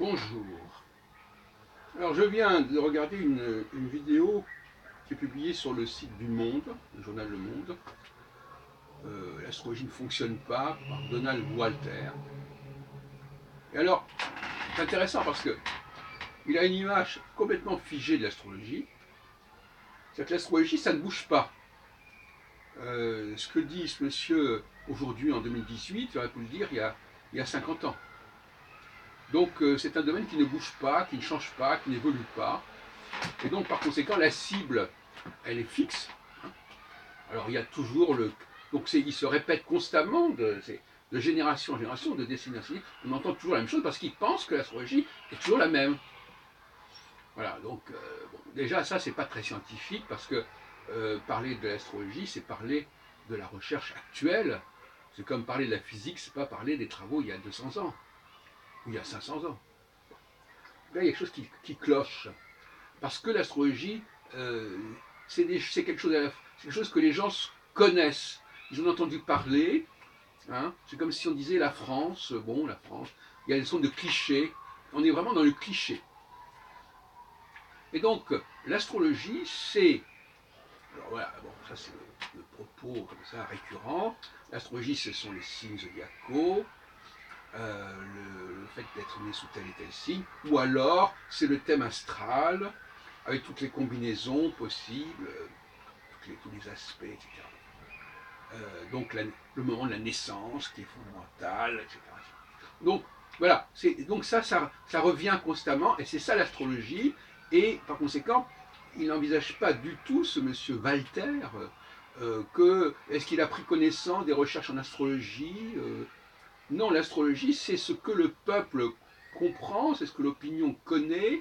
Bonjour. Alors je viens de regarder une vidéo qui est publiée sur le site du Monde, le journal Le Monde. L'astrologie ne fonctionne pas, par Donald Walter. Et alors, c'est intéressant parce que il a une image complètement figée de l'astrologie. C'est que l'astrologie, ça ne bouge pas. Ce que dit ce monsieur aujourd'hui en 2018, il aurait pu le dire il y a 50 ans. Donc c'est un domaine qui ne bouge pas, qui ne change pas, qui n'évolue pas. Et donc par conséquent, la cible, elle est fixe. Alors il y a toujours le... Donc il se répète constamment de génération en génération, de décennie en décennie. On entend toujours la même chose parce qu'ils pensent que l'astrologie est toujours la même. Voilà, donc bon, déjà ça c'est pas très scientifique parce que parler de l'astrologie c'est parler de la recherche actuelle. C'est comme parler de la physique, c'est pas parler des travaux il y a 200 ans ou il y a 500 ans. Là il y a quelque chose qui cloche. Parce que l'astrologie, c'est quelque chose que les gens connaissent. Ils ont entendu parler. Hein. C'est comme si on disait la France. Bon, la France. Il y a des sons de clichés. On est vraiment dans le cliché. Et donc, l'astrologie, c'est. Alors voilà, bon, ça c'est le propos comme ça récurrent. L'astrologie, ce sont les signes zodiacaux. Le fait d'être né sous tel et tel signe, ou alors c'est le thème astral, avec toutes les combinaisons possibles, tous les aspects, etc. Donc le moment de la naissance qui est fondamental, etc. Donc voilà, donc ça revient constamment, et c'est ça l'astrologie, et par conséquent, il n'envisage pas du tout, ce monsieur Walter, est-ce qu'il a pris connaissance des recherches en astrologie Non, l'astrologie, c'est ce que le peuple comprend, c'est ce que l'opinion connaît,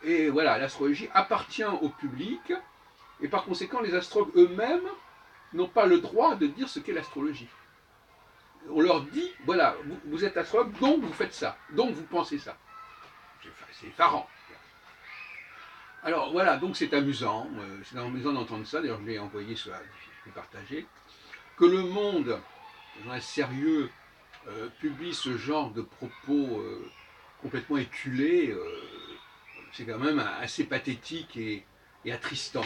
et voilà, l'astrologie appartient au public, et par conséquent, les astrologues eux-mêmes n'ont pas le droit de dire ce qu'est l'astrologie. On leur dit, voilà, vous êtes astrologue, donc vous faites ça, donc vous pensez ça. C'est effarant. Alors voilà, donc c'est amusant d'entendre ça, d'ailleurs je l'ai envoyé sur la, je l'ai partagé, que le Monde, un journal sérieux, publie ce genre de propos complètement éculés, c'est quand même assez pathétique et attristant.